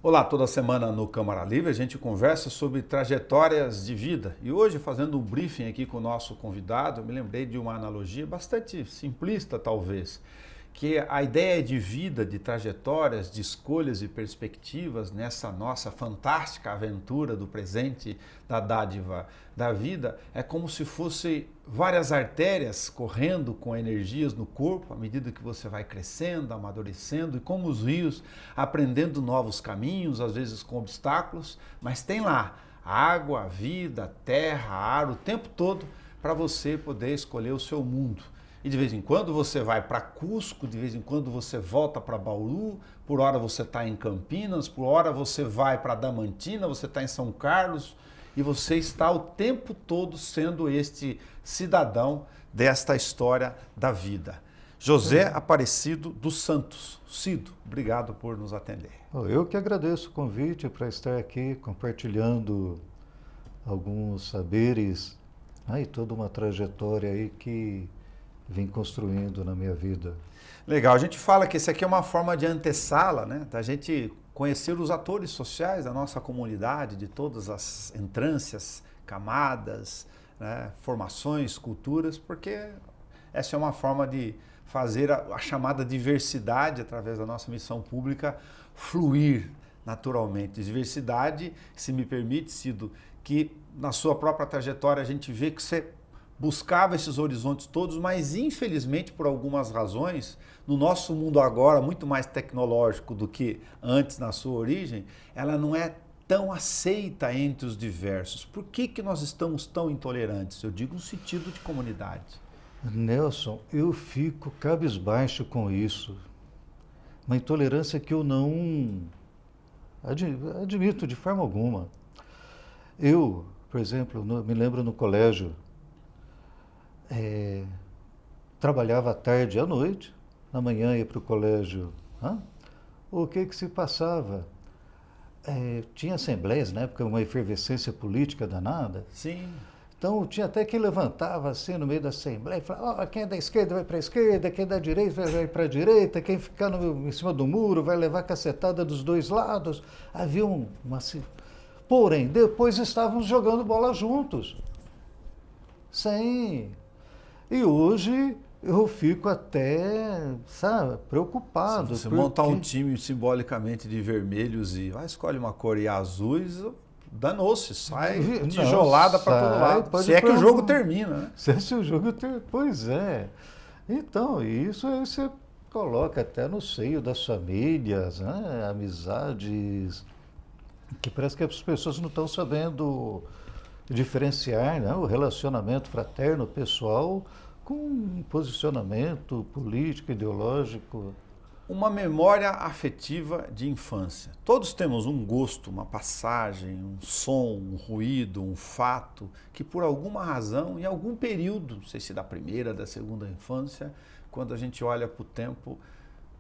Olá, toda semana no Câmara Livre a gente conversa sobre trajetórias de vida. E hoje, fazendo um briefing aqui com o nosso convidado, eu me lembrei de uma analogia bastante simplista, talvez, que a ideia de vida, de trajetórias, de escolhas e perspectivas nessa nossa fantástica aventura do presente, da dádiva da vida, é como se fosse várias artérias correndo com energias no corpo à medida que você vai crescendo, amadurecendo e como os rios aprendendo novos caminhos, às vezes com obstáculos, mas tem lá água, vida, terra, ar, o tempo todo para você poder escolher o seu mundo. E de vez em quando você vai para Cusco, de vez em quando você volta para Bauru, por hora você está em Campinas, por hora você vai para Damantina, você está em São Carlos e você está o tempo todo sendo este cidadão desta história da vida. José Aparecido dos Santos. Cido, obrigado por nos atender. Eu que agradeço o convite para estar aqui compartilhando alguns saberes e toda uma trajetória aí que vim construindo na minha vida. Legal, a gente fala que isso aqui é uma forma de antessala, né? Da gente conhecer os atores sociais da nossa comunidade, de todas as entrâncias, camadas, né? Formações, culturas, porque essa é uma forma de fazer a chamada diversidade através da nossa missão pública fluir naturalmente. Diversidade, se me permite, Cido, que na sua própria trajetória a gente vê que você buscava esses horizontes todos, mas infelizmente por algumas razões, no nosso mundo agora, muito mais tecnológico do que antes na sua origem, ela não é tão aceita entre os diversos. Por que nós estamos tão intolerantes? Eu digo no sentido de comunidade. Nelson, eu fico cabisbaixo com isso. Uma intolerância que eu não admito de forma alguma. Eu, por exemplo, me lembro no colégio, trabalhava à tarde e à noite, na manhã ia para o colégio. O que se passava? Tinha assembleias, na época, uma efervescência política danada. Sim. Então tinha até quem levantava assim no meio da assembleia e falava, quem é da esquerda vai para a esquerda, quem é da direita vai para a direita, quem ficar em cima do muro vai levar cacetada dos dois lados. Havia Porém, depois estávamos jogando bola juntos. Sem... E hoje eu fico até, preocupado. Se você montar um time simbolicamente de vermelhos e escolhe uma cor e azuis, danou-se, sai tijolada para todo lado. Se é que o jogo termina, né? Se o jogo termina, pois é. Então, isso aí você coloca até no seio das famílias, né? Amizades, que parece que as pessoas não estão sabendo diferenciar, né? O relacionamento fraterno, pessoal, com um posicionamento político, ideológico. Uma memória afetiva de infância. Todos temos um gosto, uma passagem, um som, um ruído, um fato, que por alguma razão, em algum período, não sei se da primeira, da segunda infância, quando a gente olha para o tempo,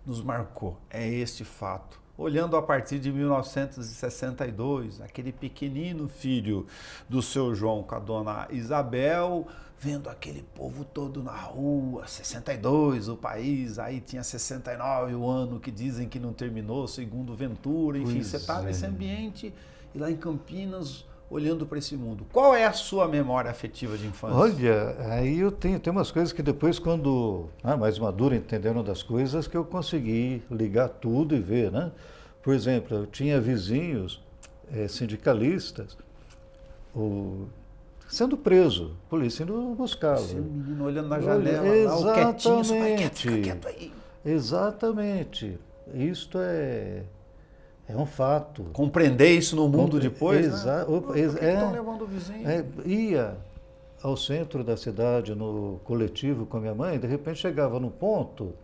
nos marcou. É este fato. Olhando a partir de 1962, aquele pequenino filho do seu João com a dona Isabel, vendo aquele povo todo na rua, 62 o país, aí tinha 69 o ano que dizem que não terminou, segundo Ventura, enfim, você está nesse ambiente e lá em Campinas olhando para esse mundo. Qual é a sua memória afetiva de infância? Olha, aí eu tenho umas coisas que depois, quando mais maduro, entendendo das coisas, que eu consegui ligar tudo e ver, né? Por exemplo, eu tinha vizinhos sindicalistas, sendo preso, a polícia indo buscá-lo. Esse menino olhando na janela, lá, o quietinho, fica quieto aí. Exatamente. Isto é um fato. Compreender isso no mundo depois, né? Por que estão levando o vizinho? Ia ao centro da cidade, no coletivo com a minha mãe, de repente chegava num ponto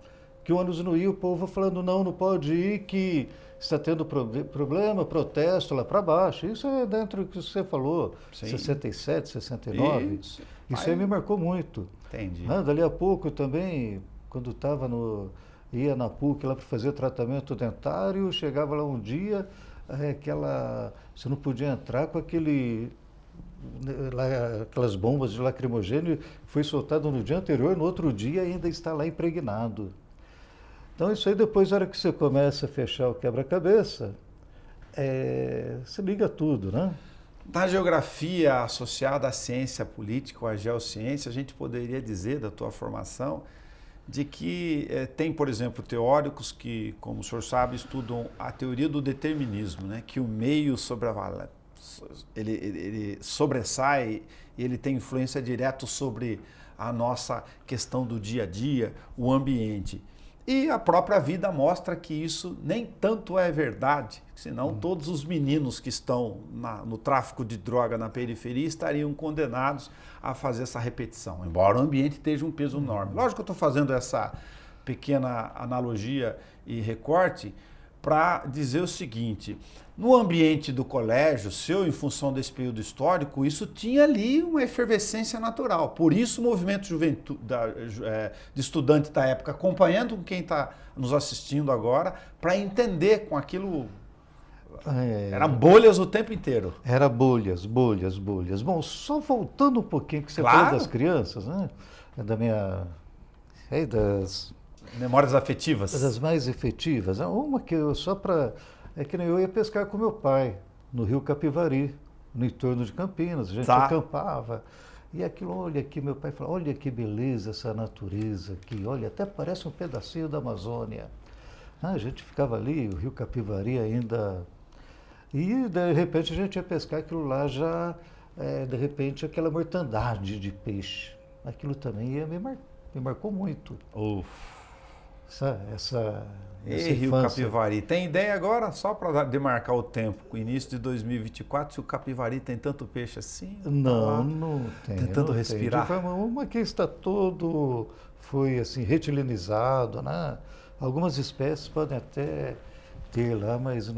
que o ônibus não ia, o povo falando, não pode ir, que está tendo problema, protesto lá para baixo. Isso é dentro do que você falou, sim. 67, 69. Isso aí me marcou muito. Entendi. Dali a pouco também, quando ia na PUC lá para fazer tratamento dentário, chegava lá um dia, você não podia entrar com aquelas bombas de lacrimogênio, foi soltado no dia anterior, no outro dia ainda está lá impregnado. Então isso aí depois, na hora que você começa a fechar o quebra-cabeça, se liga a tudo, né? Na geografia associada à ciência política ou à geociência, a gente poderia dizer, da tua formação, de que tem, por exemplo, teóricos que, como o senhor sabe, estudam a teoria do determinismo, né? Que o meio ele sobressai e ele tem influência direta sobre a nossa questão do dia a dia, o ambiente. E a própria vida mostra que isso nem tanto é verdade, senão todos os meninos que estão no tráfico de droga na periferia estariam condenados a fazer essa repetição, embora o ambiente esteja um peso enorme. Lógico que eu estou fazendo essa pequena analogia e recorte para dizer o seguinte: no ambiente do colégio seu, em função desse período histórico, isso tinha ali uma efervescência natural. Por isso o movimento de estudante da época, acompanhando quem está nos assistindo agora, para entender com aquilo. Eram bolhas o tempo inteiro. Era bolhas, bolhas, bolhas. Bom, só voltando um pouquinho que você falou das crianças, né? Das memórias afetivas. Das mais efetivas. Uma que eu é que nem eu ia pescar com meu pai, no Rio Capivari, no entorno de Campinas. A gente acampava. E aquilo, olha aqui, meu pai falou, olha que beleza essa natureza aqui, olha, até parece um pedacinho da Amazônia. A gente ficava ali, o Rio Capivari ainda. E de repente a gente ia pescar aquilo lá já, de repente, aquela mortandade de peixe. Aquilo também me marcou muito. Essa Rio Capivari. Tem ideia agora, só para demarcar o tempo, início de 2024, se o Capivari tem tanto peixe assim? Não, não tem. Tentando não respirar. Tem. Uma que está foi assim, retilinizado, né? Algumas espécies podem até ter lá, mas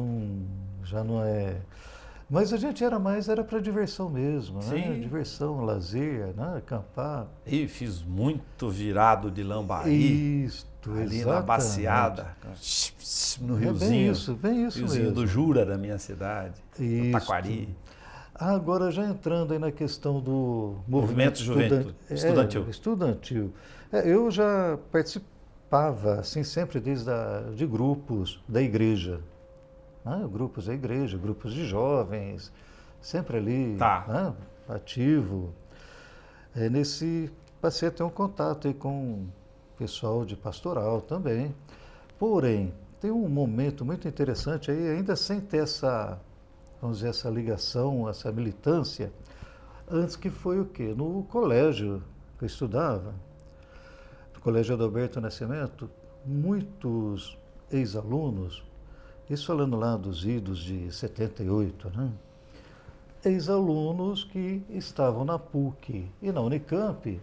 já não é. Mas a gente era para diversão mesmo, né? Diversão, lazer, né? Acampar. E fiz muito virado de lambari. Isso, ali na baciada, no riozinho. Bem isso riozinho mesmo. Do Jura, da minha cidade, do Taquari. Agora, já entrando aí na questão do movimento estudantil. Eu já participava, assim, sempre de grupos da igreja. Grupos da igreja, grupos de jovens, sempre ali, ativo. Passei a ter um contato aí com pessoal de pastoral também. Porém, tem um momento muito interessante aí, ainda sem ter vamos dizer, essa ligação, essa militância, antes, que foi o quê? No colégio que eu estudava, no Colégio Adalberto Nascimento, muitos ex-alunos, isso falando lá dos idos de 78, né? Ex-alunos que estavam na PUC e na Unicamp,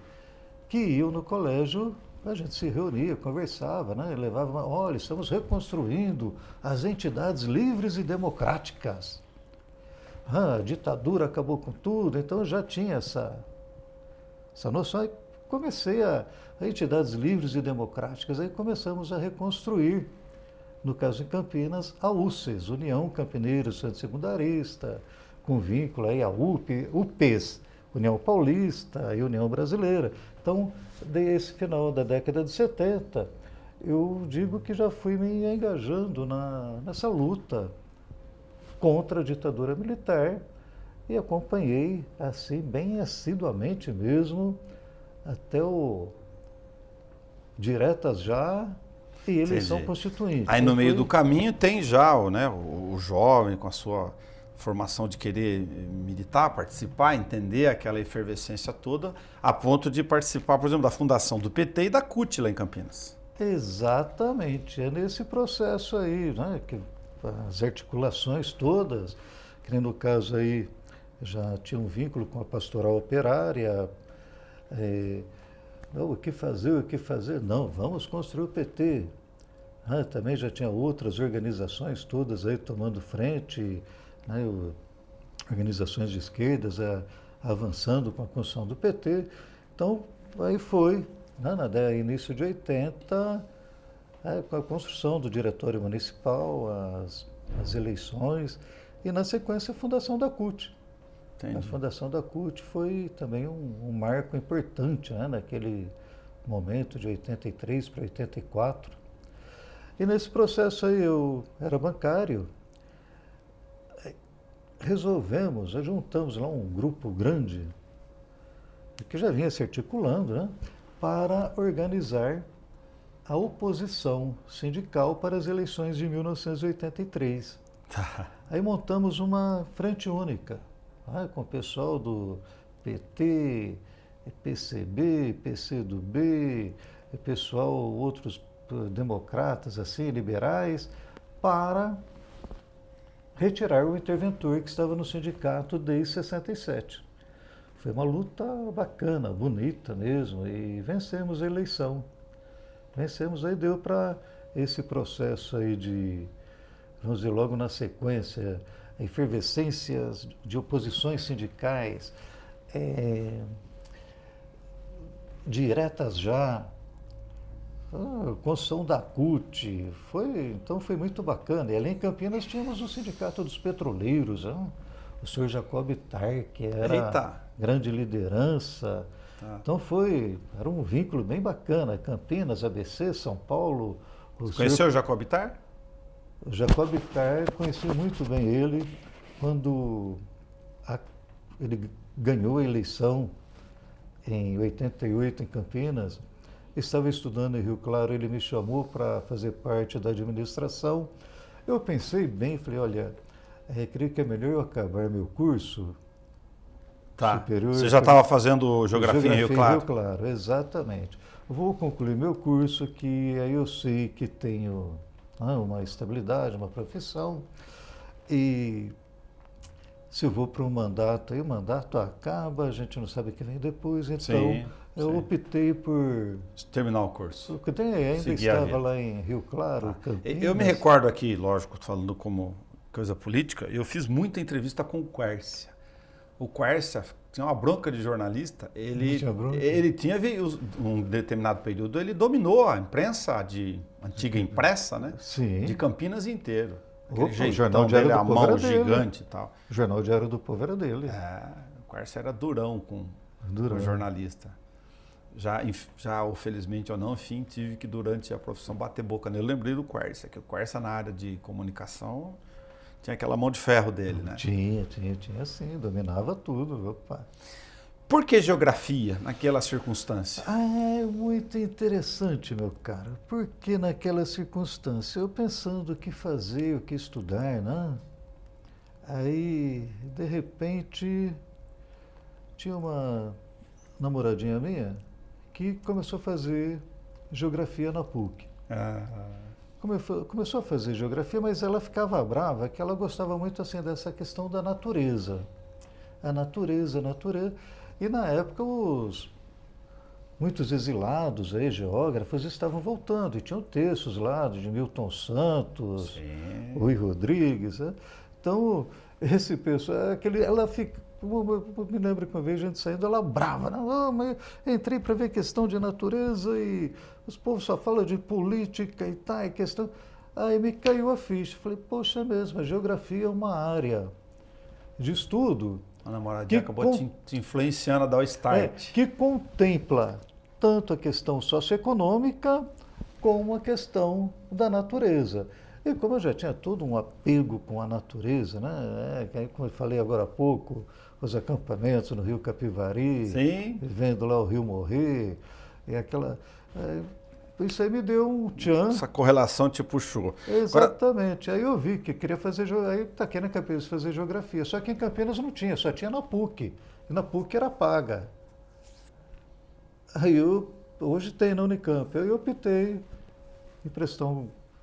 que iam no colégio, a gente se reunia, conversava, né? Levava, olha, estamos reconstruindo as entidades livres e democráticas. A ditadura acabou com tudo, então eu já tinha essa noção. Aí comecei a entidades livres e democráticas, aí começamos a reconstruir, no caso em Campinas, a UCES, União Campineira Centro Secundarista, com vínculo aí à UPES, União Paulista e União Brasileira. Então, desse final da década de 70, eu digo que já fui me engajando nessa luta contra a ditadura militar e acompanhei, assim, bem assiduamente mesmo, até o diretas já e eleição constituinte. Aí no meio do caminho tem já o jovem com a sua formação de querer militar, participar, entender aquela efervescência toda, a ponto de participar, por exemplo, da fundação do PT e da CUT lá em Campinas. Exatamente, é nesse processo aí, né, que as articulações todas, que nem no caso aí já tinha um vínculo com a pastoral operária, o que fazer? Não, vamos construir o PT. Também já tinha outras organizações todas aí tomando frente, né, organizações de esquerdas avançando com a construção do PT. Então, aí foi, né, início de 80, com a construção do Diretório Municipal, as eleições, e na sequência a fundação da CUT. Entendi. A fundação da CUT foi também um marco importante, né, naquele momento de 83 para 84. E nesse processo aí eu era bancário, resolvemos, juntamos lá um grupo grande, que já vinha se articulando, né, para organizar a oposição sindical para as eleições de 1983. Aí montamos uma frente única, com o pessoal do PT, PCB, PCdoB, pessoal, outros democratas, assim, liberais, para retirar o interventor que estava no sindicato desde 67. Foi uma luta bacana, bonita mesmo, e vencemos a eleição. Vencemos, aí deu para esse processo aí de, vamos dizer, logo na sequência, efervescências de oposições sindicais, diretas já, construção da CUT, então foi muito bacana. E ali em Campinas tínhamos o Sindicato dos Petroleiros, o senhor Jacob Tar, que era grande liderança. Então era um vínculo bem bacana. Campinas, ABC, São Paulo. Conheceu o Jacob Tar? O Jacob Tar, conheci muito bem ele quando ele ganhou a eleição em 88 em Campinas. Estava estudando em Rio Claro, ele me chamou para fazer parte da administração. Eu pensei bem, falei, olha, creio que é melhor eu acabar meu curso superior. Você já estava fazendo geografia em Rio Claro? Rio Claro, exatamente. Vou concluir meu curso, que aí eu sei que tenho uma estabilidade, uma profissão, e se eu vou para um mandato, aí o mandato acaba, a gente não sabe o que vem depois, então eu optei por terminar o curso. Porque ainda estava lá em Rio Claro, Campinas. Eu me recordo aqui, lógico, falando como coisa política, eu fiz muita entrevista com o Quércia. O Quércia tinha uma bronca de jornalista, ele tinha, um determinado período, ele dominou a imprensa, antiga impressa, né? Sim. De Campinas inteiro. O Jornal Diário do Povo era dele. Gigante e tal. O Jornal Diário do Povo era dele. O Quércia era durão com o jornalista. Já, felizmente ou não, enfim, tive que durante a profissão bater boca nele. Eu lembrei do Quércia, que o Quércia na área de comunicação tinha aquela mão de ferro dele, né? Tinha sim, dominava tudo. Opa. Por que geografia naquela circunstância? É muito interessante, meu caro. Porque naquela circunstância, eu pensando o que fazer, o que estudar, né? Aí, de repente, tinha uma namoradinha minha que começou a fazer geografia na PUC. Começou a fazer geografia, mas ela ficava brava, que ela gostava muito assim dessa questão da natureza. A natureza. E na época muitos exilados aí, geógrafos, estavam voltando, e tinham textos lá de Milton Santos, Rui Rodrigues. Né? Então, esse pessoal, ela fica. Eu me lembro que uma vez a gente saindo, ela brava, não, mas entrei para ver questão de natureza e os povos só falam de política e tal, questão. Aí me caiu a ficha, falei, poxa mesmo, a geografia é uma área de estudo. A namoradinha acabou te influenciando a dar o start. Que contempla tanto a questão socioeconômica como a questão da natureza. E como eu já tinha todo um apego com a natureza, né? Como eu falei agora há pouco, os acampamentos no Rio Capivari, vendo lá o rio morrer, e aquela... isso aí me deu um tchan. Essa correlação te puxou. Exatamente. Aí eu vi que queria fazer... Aí taquei na Campinas fazer geografia. Só que em Campinas não tinha, só tinha na PUC. E na PUC era paga. Aí hoje tem na Unicamp. Aí eu optei em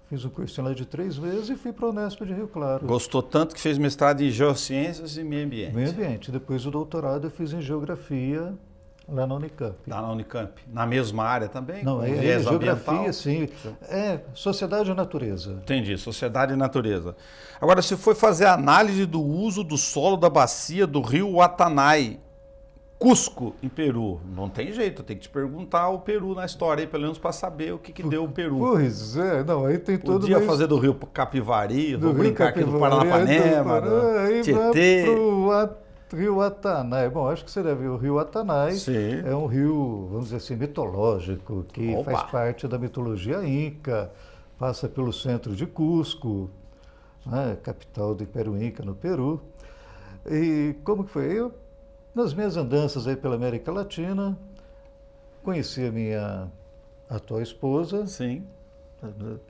fiz um cursinho lá de 3 meses e fui para a Unesp de Rio Claro. Gostou tanto que fez mestrado em Geociências e Meio Ambiente. Meio Ambiente. Depois do doutorado eu fiz em Geografia lá na Unicamp. Lá na Unicamp. Na mesma área também? Não, geografia, sim. Sociedade e natureza. Entendi, sociedade e natureza. Agora, se for fazer a análise do uso do solo da bacia do rio Uatanai, Cusco, em Peru, não tem jeito, tem que te perguntar o Peru na história aí, pelo menos para saber o que deu o Peru. Pois é, não, aí tem todo... Podia fazer do rio Capivari, vou brincar aqui do Paranapanema, do Tietê... Rio Uatanai. Bom, acho que você deve ver o rio Uatanai. Sim. É um rio, vamos dizer assim, mitológico, que faz parte da mitologia inca, passa pelo centro de Cusco, né, capital do Império Inca no Peru. E como que foi? Eu, nas minhas andanças aí pela América Latina, conheci a minha atual esposa. Sim.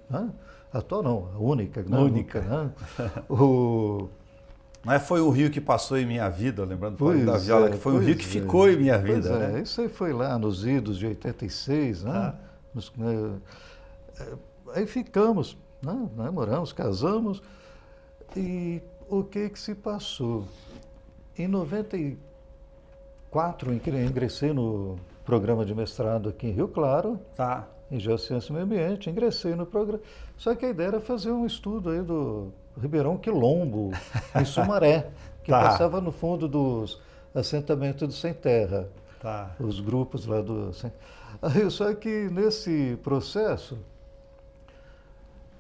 Né? Atual não, a única. Né? Única. Né? O... Mas foi o rio que passou em minha vida, lembrando Pois da viola, que foi o rio que ficou em minha vida. Pois né? Isso aí foi lá nos idos de 86, né? Aí ficamos, né? Namoramos, casamos, e o que se passou? Em 94, eu ingressei no programa de mestrado aqui em Rio Claro, Tá. em Geociência e Meio Ambiente, ingressei no programa. Só que a ideia era fazer um estudo aí do Ribeirão Quilombo, em Sumaré, que passava no fundo dos assentamentos do Sem Terra, os grupos lá do... Aí, só que nesse processo,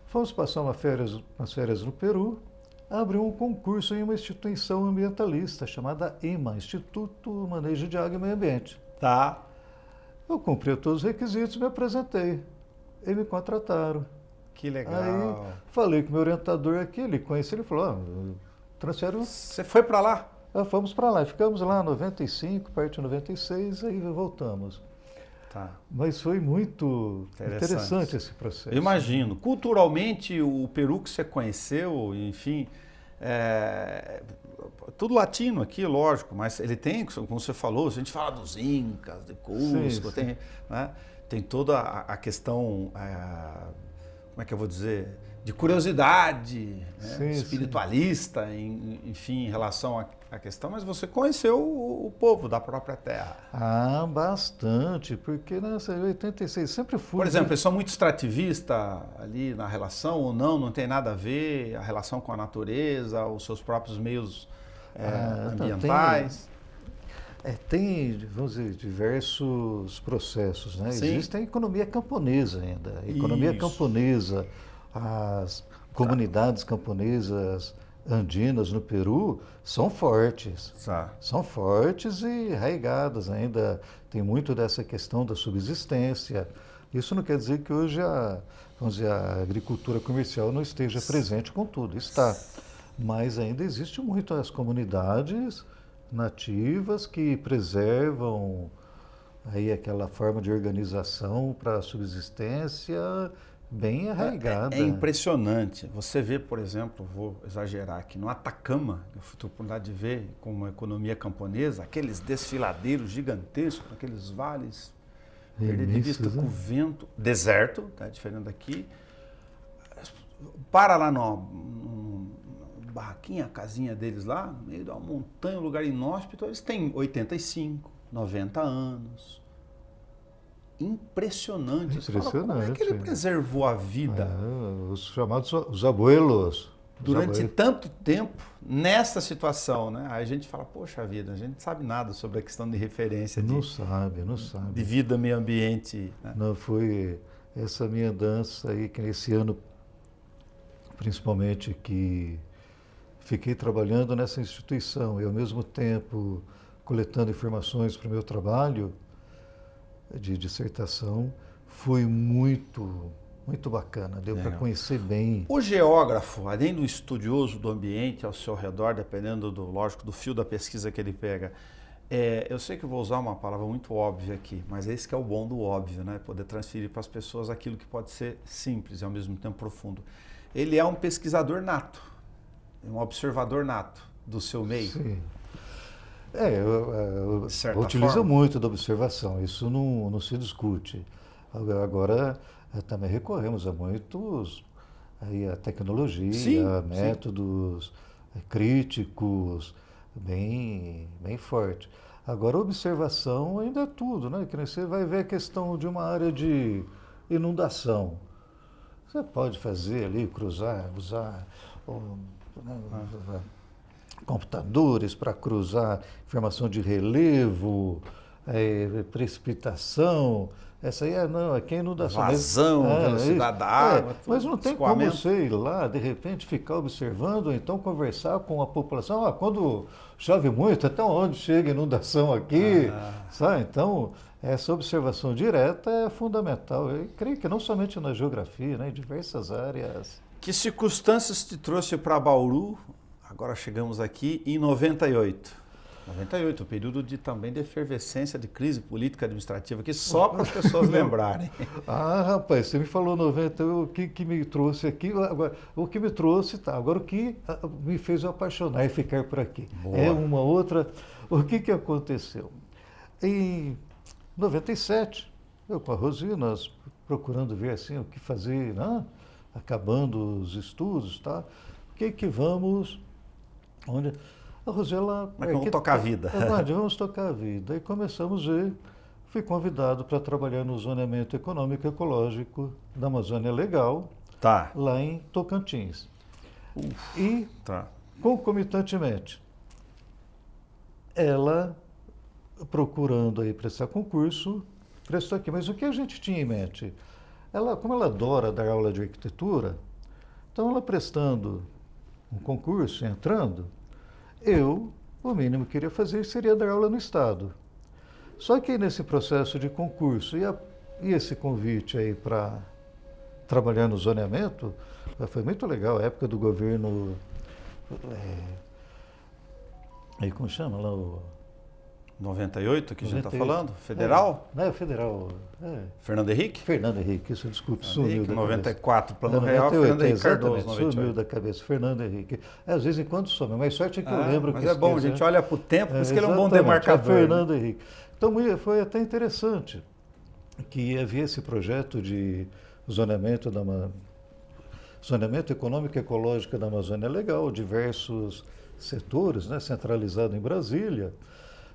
fomos passar umas férias no Peru, abriu um concurso em uma instituição ambientalista chamada IMA, Instituto Manejo de Água e Meio Ambiente. Tá. Eu cumpri todos os requisitos, me apresentei. E me contrataram. Que legal. Aí falei com o meu orientador aqui, ele conhecia, ele falou, transfere. Você foi para lá? Fomos para lá, ficamos lá em 95, parte de 96, aí voltamos. Tá. Mas foi muito interessante esse processo. Eu imagino. Culturalmente, o Peru que você conheceu, enfim, tudo latino aqui, lógico, mas ele tem, como você falou, a gente fala dos Incas, de Cusco, sim. Tem, né, tem toda a questão, como é que eu vou dizer, de curiosidade, né, sim, espiritualista, enfim, em relação à questão, mas você conheceu o povo da própria terra. Ah, bastante, porque nessa 86 sempre fui... Por exemplo, eles são muito extrativistas ali na relação ou não tem nada a ver, a relação com a natureza, os seus próprios meios ambientais? Tem, vamos dizer, diversos processos, né? Sim. Existe a economia camponesa ainda. A economia camponesa, as comunidades camponesas andinas no Peru são fortes. São fortes e arraigadas ainda. Tem muito dessa questão da subsistência. Isso não quer dizer que hoje vamos dizer, a agricultura comercial não esteja presente com tudo. Está. Mas ainda existe muito as comunidades nativas que preservam aí aquela forma de organização para a subsistência bem arraigada. É impressionante. Você vê, por exemplo, vou exagerar aqui, no Atacama, eu tive a oportunidade de ver com uma economia camponesa, aqueles desfiladeiros gigantescos, aqueles vales, perder de vista com o vento, deserto, tá, diferente daqui, para lá no barraquinha, a casinha deles lá, no meio de uma montanha, um lugar inóspito, eles têm 85, 90 anos. Impressionante. Impressionante. Fala, como é que ele preservou a vida? Os chamados os abuelos. Durante tanto tempo, nessa situação, né? Aí a gente fala, poxa vida, a gente não sabe nada sobre a questão de referência. Não sabe. De vida, meio ambiente. Né? Não, foi essa minha dança aí, que nesse ano, principalmente, que fiquei trabalhando nessa instituição e, ao mesmo tempo, coletando informações para o meu trabalho de dissertação, foi muito bacana, deu para conhecer bem. O geógrafo, além do estudioso do ambiente ao seu redor, dependendo lógico, do fio da pesquisa que ele pega, eu sei que eu vou usar uma palavra muito óbvia aqui, mas esse que é o bom do óbvio, né? Poder transferir para as pessoas aquilo que pode ser simples e ao mesmo tempo profundo. Ele é um pesquisador nato, um observador nato do seu meio. Sim. Eu utilizo muito da observação, isso não se discute. Agora, também recorremos a muitos, aí a tecnologia, a métodos críticos, bem forte. Agora, a observação ainda é tudo, né? Que você vai ver a questão de uma área de inundação. Você pode fazer ali, cruzar, usar computadores para cruzar informação de relevo, precipitação. Essa aí aqui é inundação. Vazão, velocidade da água. Mas não tem como você ir lá, de repente, ficar observando, ou então conversar com a população. Quando chove muito, até onde chega a inundação aqui? Sabe? Então, essa observação direta é fundamental. Eu creio que não somente na geografia, né, em diversas áreas. Que circunstâncias te trouxe para Bauru, agora chegamos aqui em 98. 98, um período também de efervescência, de crise política administrativa, aqui só para as pessoas lembrarem. Ah, rapaz, você me falou 90, o que me trouxe aqui, agora, o que me trouxe, tá, agora o que me fez eu apaixonar e ficar por aqui. Boa. É uma outra, o que aconteceu? Em 97, eu com a Rosi, nós procurando ver assim o que fazer, né? Acabando os estudos, tá? O que vamos, onde... A Rosela... Mas vamos tocar a vida. Vamos tocar a vida. E começamos a ver, fui convidado para trabalhar no zoneamento econômico e ecológico da Amazônia Legal, Tá. lá em Tocantins. E, Tá. concomitantemente, ela procurando aí prestar concurso, prestou aqui. Mas o que a gente tinha em mente? Ela, como ela adora dar aula de arquitetura, então ela prestando um concurso, entrando, o mínimo que queria fazer seria dar aula no Estado. Só que nesse processo de concurso e esse convite aí para trabalhar no zoneamento, foi muito legal, a época do governo, aí como chama lá o... 98 que a gente está 98. falando? Federal? Não, é federal. Fernando Henrique? Fernando Henrique, isso, desculpe, sumiu da 94, cabeça. Plano Real, 98, Fernando Henrique exatamente, Cardoso, 98. sumiu da cabeça, Fernando Henrique. Às vezes em quando some, mas sorte é que eu lembro mas que é bom, a esquece, gente né? olha para o tempo, por isso que ele é um bom Exatamente, demarcador. é Fernando Henrique. Então foi até interessante que havia esse projeto de zoneamento zoneamento econômico e ecológico da Amazônia Legal, diversos setores, né, centralizado em Brasília.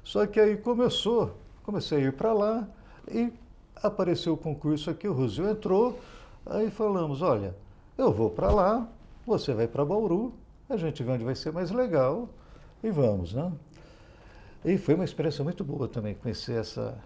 Só que aí comecei a ir para lá e apareceu o concurso aqui, o Rosil entrou, aí falamos, olha, eu vou para lá, você vai para Bauru, a gente vê onde vai ser mais legal e vamos, né? E foi uma experiência muito boa também conhecer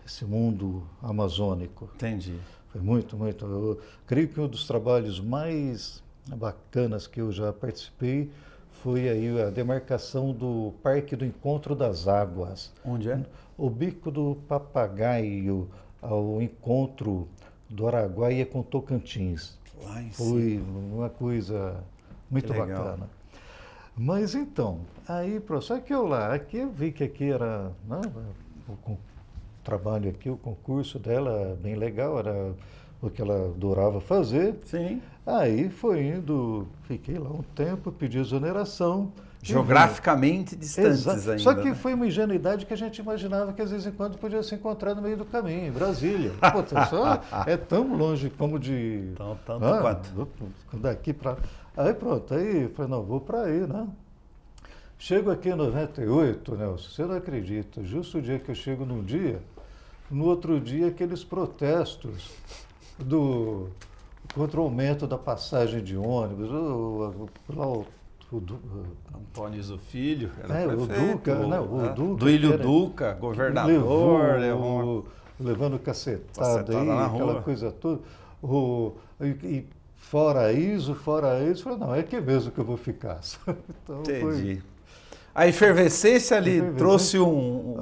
esse mundo amazônico. Entendi. Foi muito, muito. Eu creio que um dos trabalhos mais bacanas que eu já participei foi aí a demarcação do Parque do Encontro das Águas. Onde é? O Bico do Papagaio, ao encontro do Araguaia com Tocantins. Lá em Foi cima. uma coisa muito Que legal. bacana. Mas então, aí, só que eu vi que aqui era, né, o trabalho aqui, o concurso dela bem legal, era o que ela adorava fazer. Sim. Aí foi indo, fiquei lá um tempo, pedi exoneração. Geograficamente distantes ainda. Só que né? foi uma ingenuidade que a gente imaginava que às vezes em quando podia se encontrar no meio do caminho, em Brasília. Pô, só é tão longe como de... Tanto quanto. Daqui para... Aí pronto, aí falei, não, vou para aí, né? Chego aqui em 98, Nelson, você não acredita, justo o dia que eu chego num dia, no outro dia aqueles protestos contra o aumento da passagem de ônibus, Antônio Filho, era o prefeito, Duca, o Duca, Duílio Duca, governador, levando cacetada aí, na aquela rua. coisa toda. E fora isso, falei, não, é aqui mesmo que eu vou ficar. Então, entendi. A efervescência ali trouxe um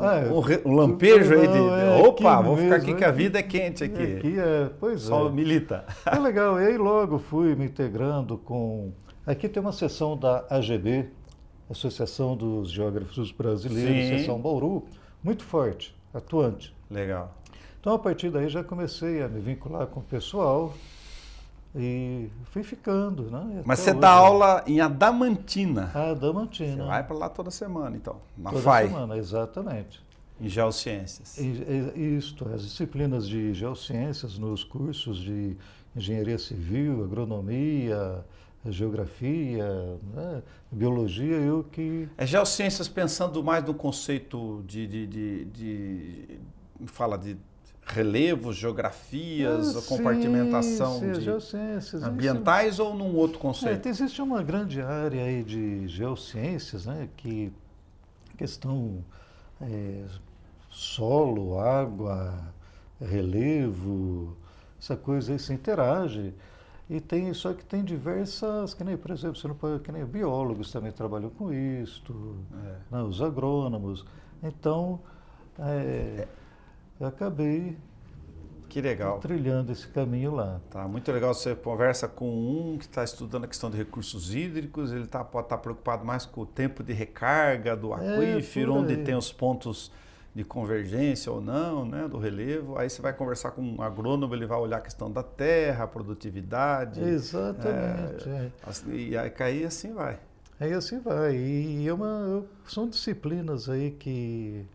lampejo aí não, opa, vou ficar mesmo, aqui que a vida é quente aqui. Aqui pois Só é. milita. É legal, e aí logo fui me integrando com... Aqui tem uma seção da AGB, Associação dos Geógrafos Brasileiros, Sim. seção Bauru, muito forte, atuante. Legal. Então, a partir daí, já comecei a me vincular com o pessoal e fui ficando, né? Mas Até você dá hoje. aula em Adamantina. Adamantina. Você vai para lá toda semana, então, na Toda FAI, semana, exatamente. em Geociências. Isto, as disciplinas de geociências nos cursos de engenharia civil, agronomia, geografia, né? Biologia, É Geociências pensando mais no conceito fala de relevos, geografias, a compartimentação sim, de geociências, ambientais ou num outro conceito? Existe uma grande área aí de geociências, né, que questão solo, água, relevo, essa coisa aí se interage. E só que tem diversas, que nem, por exemplo, você não pode, que nem biólogos também trabalham com isto, né, os agrônomos. Então, eu acabei Que legal. trilhando esse caminho lá. Tá, muito legal. Você conversa com um que está estudando a questão de recursos hídricos, ele pode estar preocupado mais com o tempo de recarga do aquífero, onde tem os pontos de convergência ou não, né, do relevo. Aí você vai conversar com um agrônomo, ele vai olhar a questão da terra, a produtividade. Exatamente. E aí assim vai. Aí assim vai. E são disciplinas aí que,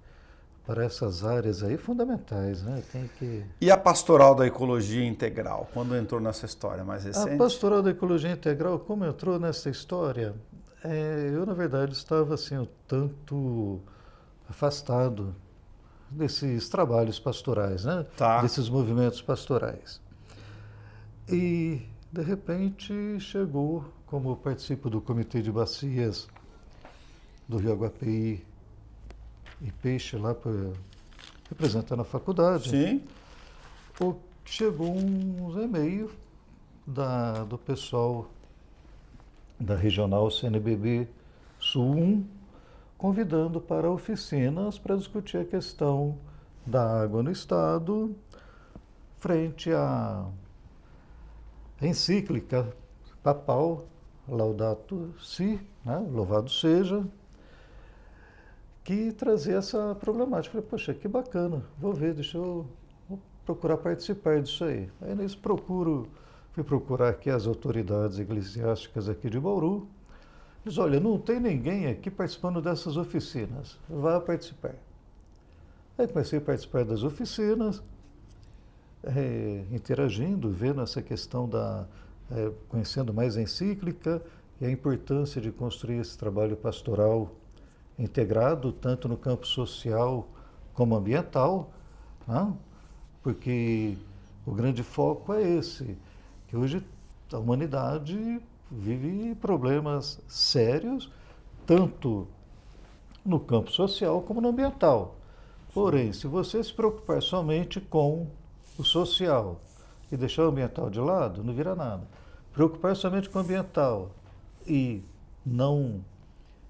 para essas áreas aí, fundamentais, né? Tem que... E a pastoral da ecologia integral, quando entrou nessa história mais recente? A pastoral da ecologia integral, como entrou nessa história, eu, na verdade, estava assim, um tanto afastado desses trabalhos pastorais, né? Tá. Desses movimentos pastorais. E, de repente, chegou, como eu participo do Comitê de Bacias do Rio Aguapeí e Peixe, lá representando a faculdade, Sim. chegou um e-mail do pessoal da Regional CNBB Sul 1, convidando para oficinas para discutir a questão da água no Estado, frente à encíclica papal Laudato Si, né? Louvado seja, que trazia essa problemática. Falei, poxa, que bacana, vou ver, vou procurar participar disso aí. Aí nisso fui procurar aqui as autoridades eclesiásticas aqui de Bauru. Diz, olha, não tem ninguém aqui participando dessas oficinas, vá participar. Aí comecei a participar das oficinas, interagindo, vendo essa questão conhecendo mais a encíclica e a importância de construir esse trabalho pastoral integrado, tanto no campo social como ambiental, né? Porque o grande foco é esse, que hoje a humanidade vive problemas sérios, tanto no campo social como no ambiental. Porém, se você se preocupar somente com o social e deixar o ambiental de lado, não vira nada. Preocupar somente com o ambiental e não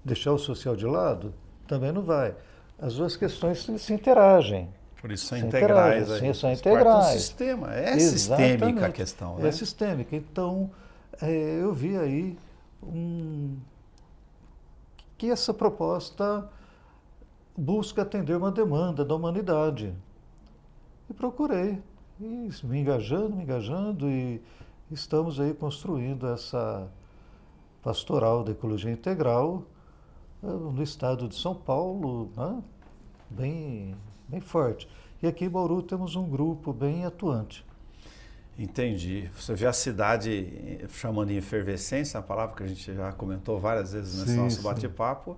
deixar o social de lado, também não vai. As duas questões se interagem. Por isso são integrais. Sim, são integrais. É um sistema, é sistêmica a questão. Né? É sistêmica. Então, eu vi aí que essa proposta busca atender uma demanda da humanidade. E procurei, e me engajando, e estamos aí construindo essa pastoral da ecologia integral no estado de São Paulo, né? bem forte. E aqui em Bauru temos um grupo bem atuante. Entendi. Você vê a cidade chamando de efervescência, a palavra que a gente já comentou várias vezes nesse nosso bate-papo,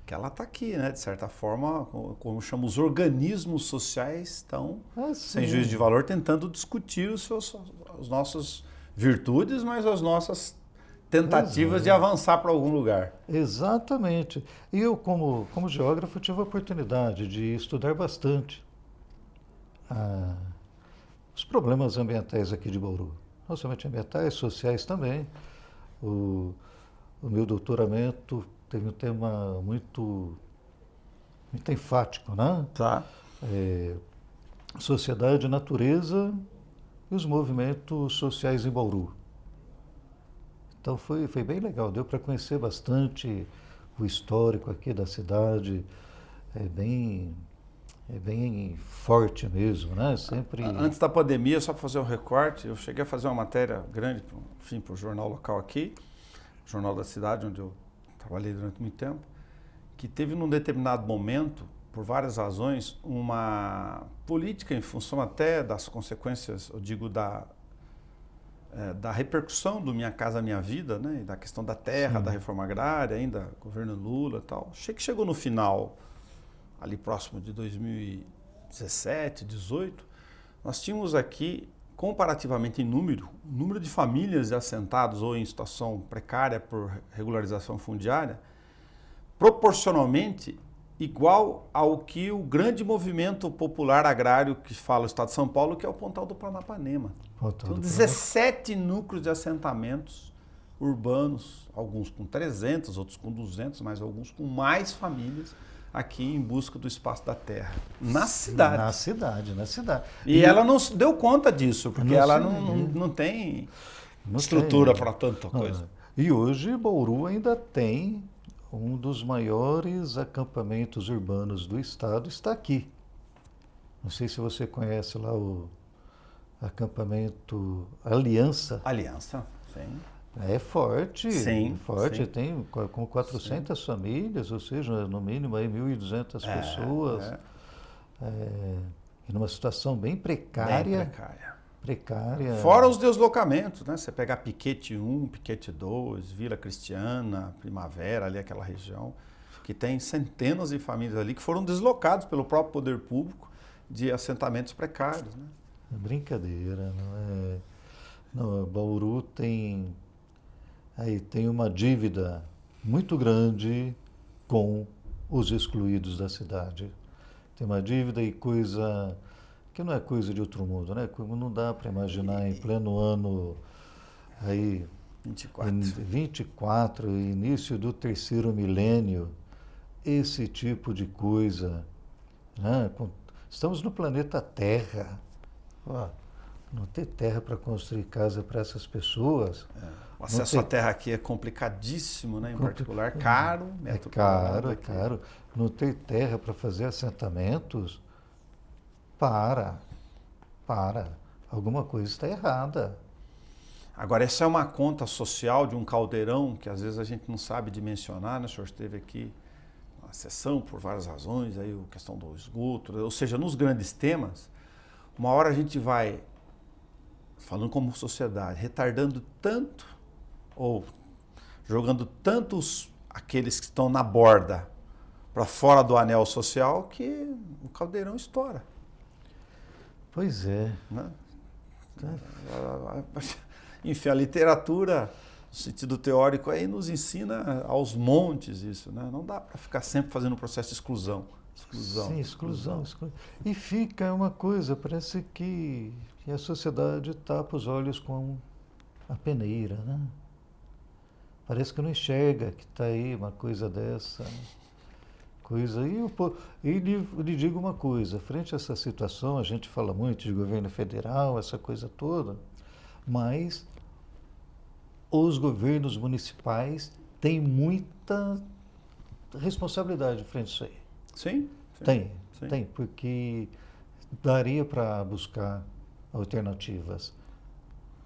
que ela está aqui, né? De certa forma, como chama, os organismos sociais estão, sem juízo de valor, tentando discutir as nossas virtudes, mas as nossas tentativas de avançar para algum lugar. Exatamente. E eu, como geógrafo, tive a oportunidade de estudar bastante os problemas ambientais aqui de Bauru. Não somente ambientais, sociais também. O meu doutoramento teve um tema muito enfático, né? Tá. Sociedade, natureza e os movimentos sociais em Bauru. Então foi bem legal, deu para conhecer bastante o histórico aqui da cidade, é bem forte mesmo, né? Sempre... Antes da pandemia, só para fazer um recorte, eu cheguei a fazer uma matéria grande, enfim, para o jornal local aqui, Jornal da Cidade, onde eu trabalhei durante muito tempo, que teve num determinado momento, por várias razões, uma política em função até das consequências, eu digo, da repercussão do Minha Casa Minha Vida, né, e da questão da terra, da reforma agrária, ainda governo Lula e tal. Chegou no final, ali próximo de 2017, 2018, nós tínhamos aqui, comparativamente em número de famílias assentados ou em situação precária por regularização fundiária, proporcionalmente igual ao que o grande movimento popular agrário que fala o Estado de São Paulo, que é o Pontal do Paranapanema. São 17 núcleos de assentamentos urbanos, alguns com 300, outros com 200, mas alguns com mais famílias aqui em busca do espaço da terra. Na cidade. Na cidade. E ela não se deu conta disso, porque ela não não tem Não estrutura tem. para tanta coisa. E hoje Bauru ainda tem um dos maiores acampamentos urbanos do estado, está aqui. Não sei se você conhece lá o acampamento Aliança. Aliança, sim. É forte, Sim, forte. sim. Tem com 400 famílias, ou seja, no mínimo aí 1.200 pessoas. E numa situação bem precária. Bem precária. Precária. Fora os deslocamentos, né? Você pegar Piquete 1, Piquete 2, Vila Cristiana, Primavera, ali aquela região, que tem centenas de famílias ali que foram deslocados pelo próprio poder público de assentamentos precários, né? É brincadeira, não é? Não, Bauru tem uma dívida muito grande com os excluídos da cidade. Tem uma dívida e coisa que não é coisa de outro mundo, né? Não dá para imaginar em pleno ano aí 24, início do terceiro milênio, esse tipo de coisa, né? Estamos no planeta Terra. Não ter terra para construir casa para essas pessoas. O acesso à terra aqui é complicadíssimo, né? Em particular, caro. É caro. Não ter terra para fazer assentamentos, para. Alguma coisa está errada. Agora, essa é uma conta social de um caldeirão que às vezes a gente não sabe dimensionar, né? O senhor esteve aqui na sessão por várias razões, aí a questão do esgoto, ou seja, nos grandes temas, uma hora a gente vai, falando como sociedade, retardando tanto ou jogando tantos aqueles que estão na borda para fora do anel social que o caldeirão estoura. Pois é. Né? Enfim, a literatura, no sentido teórico, aí nos ensina aos montes isso, né? Não dá para ficar sempre fazendo um processo de exclusão. Sim, exclusão. E fica uma coisa, parece que a sociedade tapa os olhos com a peneira, né? Parece que não enxerga que está aí uma coisa dessa. E lhe digo uma coisa, frente a essa situação, a gente fala muito de governo federal, essa coisa toda, mas os governos municipais têm muita responsabilidade frente a isso aí. Sim. Tem, porque daria para buscar alternativas.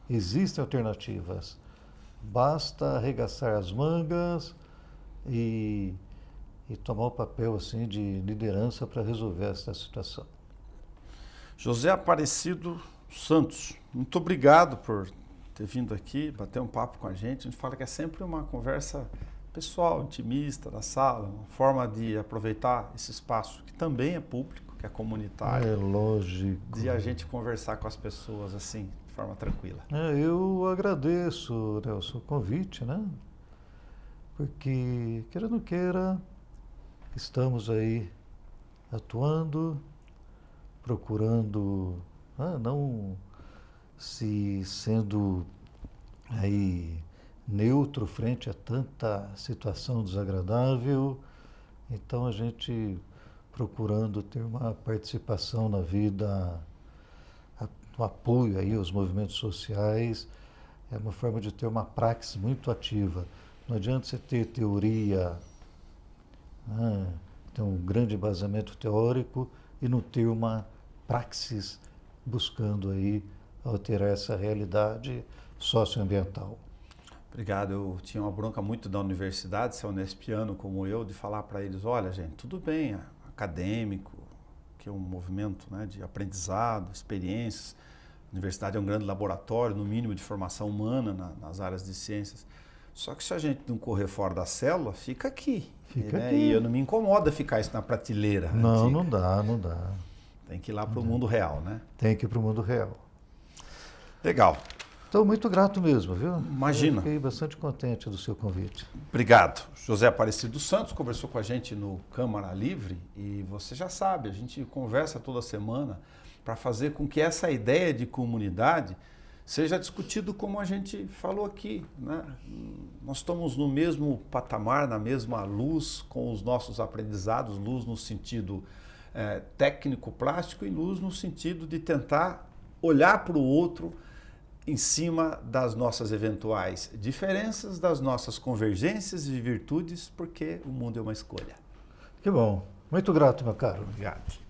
Existem alternativas. Basta arregaçar as mangas e tomar o papel assim de liderança para resolver essa situação. José Aparecido Santos, muito obrigado por ter vindo aqui, bater um papo com a gente. A gente fala que é sempre uma conversa pessoal, intimista, na sala, uma forma de aproveitar esse espaço que também é público, que é comunitário. É lógico. De a gente conversar com as pessoas assim, de forma tranquila. Eu agradeço, Nelson, o convite, né? Porque, queira ou não queira, estamos aí atuando, procurando, não se sendo aí neutro frente a tanta situação desagradável. Então a gente procurando ter uma participação na vida, um apoio aí aos movimentos sociais, é uma forma de ter uma praxis muito ativa. Não adianta você ter teoria, ter um grande embasamento teórico e não ter uma praxis buscando aí alterar essa realidade socioambiental. Obrigado. Eu tinha uma bronca muito da universidade, ser unespiano como eu, de falar para eles, olha gente, tudo bem, acadêmico, que é um movimento, né, de aprendizado, experiências. A universidade é um grande laboratório, no mínimo, de formação humana nas áreas de ciências. Só que se a gente não correr fora da célula, fica aqui. E eu não me incomoda ficar isso na prateleira. Não, antiga. não dá. Tem que ir lá para o mundo real, né? Tem que ir para o mundo real. Legal. Estou muito grato mesmo, viu? Imagina. Eu fiquei bastante contente do seu convite. Obrigado. José Aparecido Santos conversou com a gente no Câmara Livre e você já sabe, a gente conversa toda semana para fazer com que essa ideia de comunidade seja discutido como a gente falou aqui, né? Nós estamos no mesmo patamar, na mesma luz com os nossos aprendizados, luz no sentido técnico, plástico, e luz no sentido de tentar olhar para o outro em cima das nossas eventuais diferenças, das nossas convergências e virtudes, porque o mundo é uma escolha. Que bom. Muito grato, meu caro. Obrigado.